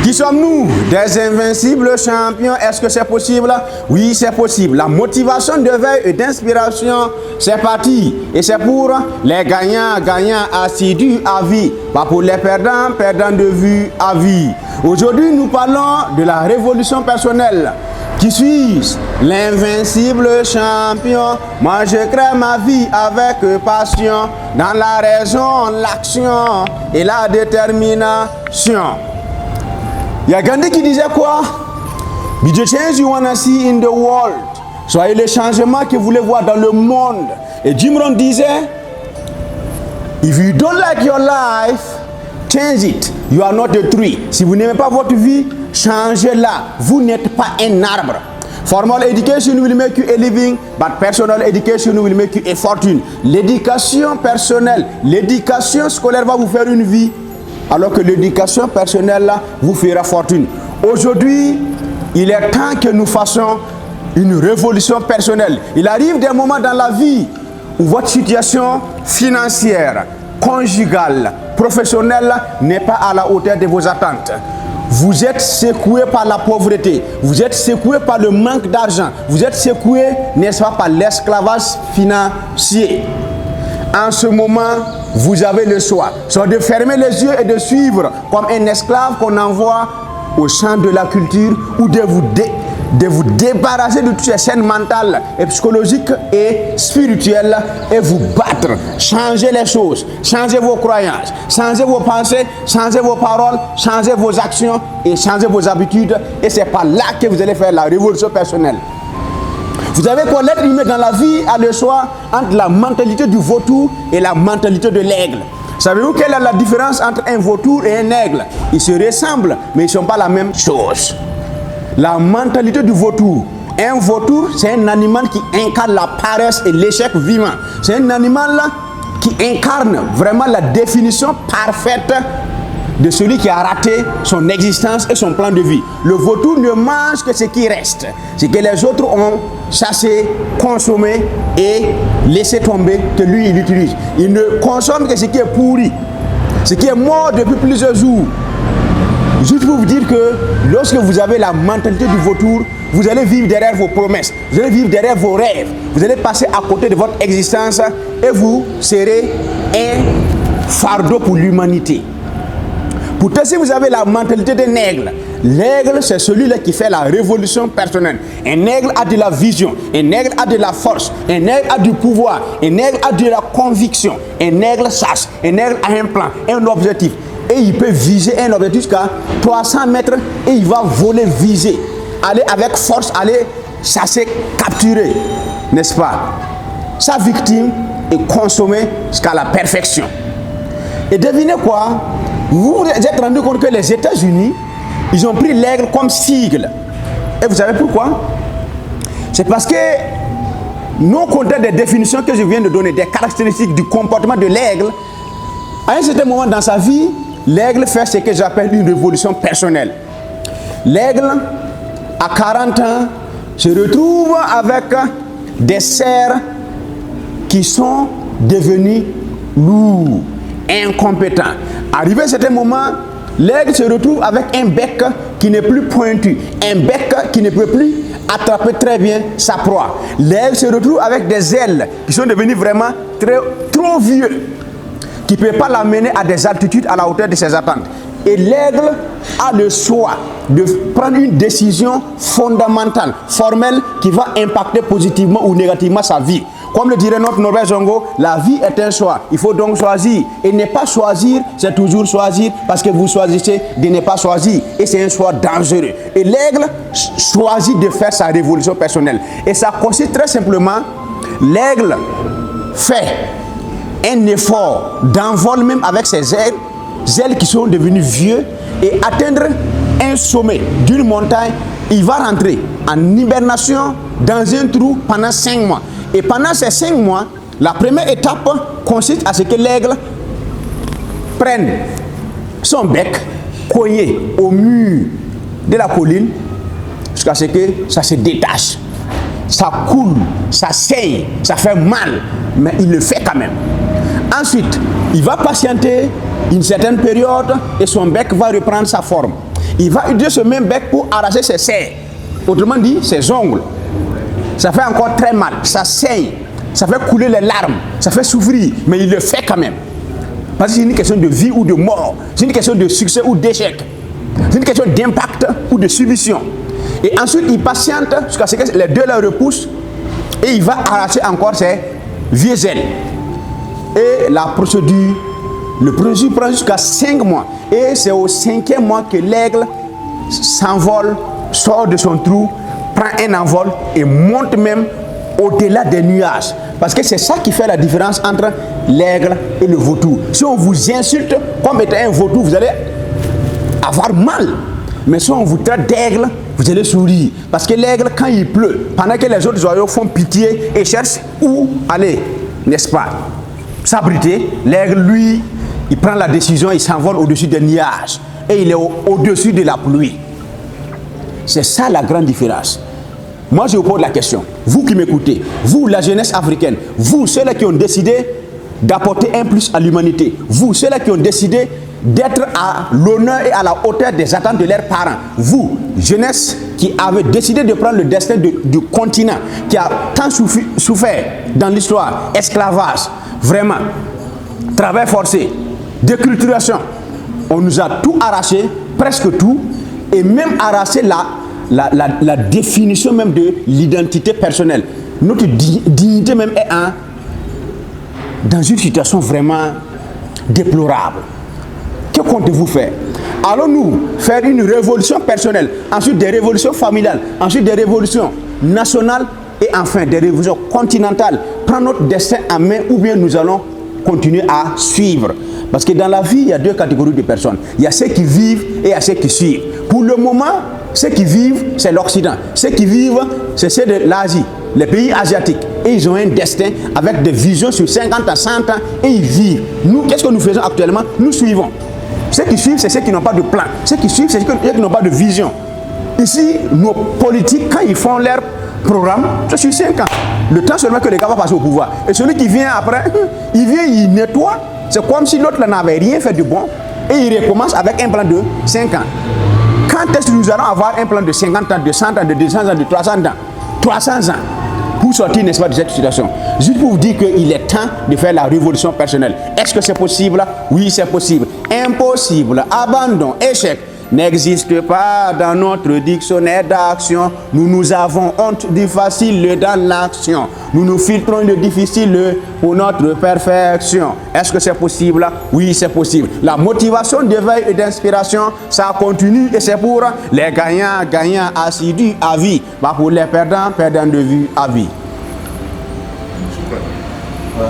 Qui sommes-nous? Des invincibles champions. Est-ce que c'est possible? Oui, c'est possible. La motivation de veille et d'inspiration, c'est parti. Et c'est pour les gagnants, gagnants assidus à vie. Pas pour les perdants, perdants de vue à vie. Aujourd'hui, nous parlons de la révolution personnelle. Qui suis-je? L'invincible champion. Moi, je crée ma vie avec passion. Dans la raison, l'action et la détermination. Il y a Gandhi qui disait quoi? Be the change you wanna see in the world. Soyez le changement que vous voulez voir dans le monde. Et Jim Rohn disait, if you don't like your life, change it. You are not a tree. Si vous n'aimez pas votre vie, changez-la. Vous n'êtes pas un arbre. Formal education will make you a living, but personal education will make you a fortune. L'éducation personnelle, l'éducation scolaire va vous faire une vie, alors que l'éducation personnelle là, vous fera fortune. Aujourd'hui, il est temps que nous fassions une révolution personnelle. Il arrive des moments dans la vie où votre situation financière, conjugale, professionnelle n'est pas à la hauteur de vos attentes. Vous êtes secoué par la pauvreté, vous êtes secoué par le manque d'argent, vous êtes secoué, n'est-ce pas, par l'esclavage financier. En ce moment, vous avez le choix, soit de fermer les yeux et de suivre comme un esclave qu'on envoie au champ de la culture, ou de vous débarrasser de toutes ces chaînes mentales et psychologiques et spirituelles et vous battre. Changer les choses, changer vos croyances, changer vos pensées, changer vos paroles, changer vos actions et changer vos habitudes. Et c'est par là que vous allez faire la révolution personnelle. Vous savez quoi, l'être humain dans la vie a le choix entre la mentalité du vautour et la mentalité de l'aigle. Savez-vous quelle est la différence entre un vautour et un aigle? Ils se ressemblent, mais ils ne sont pas la même chose. La mentalité du vautour. Un vautour, c'est un animal qui incarne la paresse et l'échec vivant. C'est un animal qui incarne vraiment la définition parfaite de celui qui a raté son existence et son plan de vie. Le vautour ne mange que ce qui reste, ce que les autres ont chassé, consommé et laissé tomber, que lui il utilise. Il ne consomme que ce qui est pourri, ce qui est mort depuis plusieurs jours. Juste pour vous dire que lorsque vous avez la mentalité du vautour, vous allez vivre derrière vos promesses, vous allez vivre derrière vos rêves, vous allez passer à côté de votre existence et vous serez un fardeau pour l'humanité. Pourtant, si vous avez la mentalité d'un aigle, l'aigle c'est celui-là qui fait la révolution personnelle. Un aigle a de la vision, un aigle a de la force, un aigle a du pouvoir, un aigle a de la conviction, un aigle sache, un aigle a un plan, un objectif. Et il peut viser un objectif jusqu'à 300 mètres et il va voler, viser, aller avec force, aller chasser, capturer, n'est-ce pas? Sa victime est consommée jusqu'à la perfection. Et devinez quoi? Vous vous êtes rendu compte que les États-Unis, ils ont pris l'aigle comme sigle. Et vous savez pourquoi? C'est parce que non comptant des définitions que je viens de donner, des caractéristiques du comportement de l'aigle, à un certain moment dans sa vie, l'aigle fait ce que j'appelle une révolution personnelle. L'aigle, à 40 ans, se retrouve avec des cerfs qui sont devenus lourds, incompétents. Arrivé à un certain moment, l'aigle se retrouve avec un bec qui n'est plus pointu, un bec qui ne peut plus attraper très bien sa proie. L'aigle se retrouve avec des ailes qui sont devenues vraiment trop vieux, qui ne peut pas l'amener à des altitudes à la hauteur de ses attentes. Et l'aigle a le choix de prendre une décision fondamentale, formelle, qui va impacter positivement ou négativement sa vie. Comme le dirait notre Norbert Zongo, la vie est un choix. Il faut donc choisir. Et ne pas choisir, c'est toujours choisir parce que vous choisissez de ne pas choisir. Et c'est un choix dangereux. Et l'aigle choisit de faire sa révolution personnelle. Et ça consiste très simplement, l'aigle fait un effort d'envol même avec ses ailes qui sont devenues vieux, et atteindre un sommet d'une montagne. Il va rentrer en hibernation dans un trou pendant 5 mois. Et pendant ces 5 mois, la première étape consiste à ce que l'aigle prenne son bec cogné au mur de la colline jusqu'à ce que ça se détache. Ça coule, ça saigne, ça fait mal, mais il le fait quand même. Ensuite, il va patienter une certaine période et son bec va reprendre sa forme. Il va utiliser ce même bec pour arracher ses serres. Autrement dit, ses ongles. Ça fait encore très mal, ça saigne, ça fait couler les larmes, ça fait souffrir, mais il le fait quand même. Parce que c'est une question de vie ou de mort, c'est une question de succès ou d'échec, c'est une question d'impact ou de submission. Et ensuite, il patiente jusqu'à ce que les deux la repoussent et il va arracher encore ses vieux ailes. Et la procédure, le processus prend jusqu'à 5 mois. Et c'est au 5e mois que l'aigle s'envole, sort de son trou, prend un envol et monte même au-delà des nuages. Parce que c'est ça qui fait la différence entre l'aigle et le vautour. Si on vous insulte comme étant un vautour, vous allez avoir mal. Mais si on vous traite d'aigle, vous allez sourire. Parce que l'aigle, quand il pleut, pendant que les autres oiseaux font pitié et cherchent où aller, n'est-ce pas, s'abriter, l'aigle, lui, il prend la décision, il s'envole au-dessus des nuages. Et il est au-dessus de la pluie. C'est ça la grande différence. Moi, je vous pose la question. Vous qui m'écoutez, vous, la jeunesse africaine, vous, ceux-là qui ont décidé d'apporter un plus à l'humanité, vous, ceux-là qui ont décidé d'être à l'honneur et à la hauteur des attentes de leurs parents, vous, jeunesse qui avez décidé de prendre le destin du continent, qui a tant souffert dans l'histoire, esclavage, vraiment, travail forcé, déculturation, on nous a tout arraché, presque tout, et même arracher la définition même de l'identité personnelle. Notre dignité même est dans une situation vraiment déplorable. Que comptez-vous faire? Allons-nous faire une révolution personnelle, ensuite des révolutions familiales, ensuite des révolutions nationales et enfin des révolutions continentales, prendre notre destin en main, ou bien nous allons continuer à suivre? Parce que dans la vie, il y a deux catégories de personnes. Il y a ceux qui vivent et il y a ceux qui suivent. Pour le moment, ceux qui vivent, c'est l'Occident. Ceux qui vivent, c'est ceux de l'Asie, les pays asiatiques. Et ils ont un destin avec des visions sur 50 ans, 100 ans, et ils vivent. Nous, qu'est-ce que nous faisons actuellement? Nous suivons. Ceux qui suivent, c'est ceux qui n'ont pas de plan. Ceux qui suivent, c'est ceux qui n'ont pas de vision. Ici, nos politiques, quand ils font leur programme, c'est sur 5 ans. Le temps seulement que les gars vont passer au pouvoir. Et celui qui vient après, il vient, il nettoie. C'est comme si l'autre n'avait rien fait de bon et il recommence avec un plan de 5 ans. Quand est-ce que nous allons avoir un plan de 50 ans, de 100 ans, de 200 ans, de 300 ans 300 ans pour sortir, n'est-ce pas, de cette situation? Juste pour vous dire qu'il est temps de faire la révolution personnelle. Est-ce que c'est possible? Oui, c'est possible. Impossible, abandon, échec n'existe pas dans notre dictionnaire d'action. Nous avons honte du facile dans l'action. Nous filtrons le difficile pour notre perfection. Est-ce que c'est possible? Oui, c'est possible. La motivation d'éveil et d'inspiration, ça continue et c'est pour les gagnants assidus à vie. Pas pour les perdants de vue à vie. Ouais.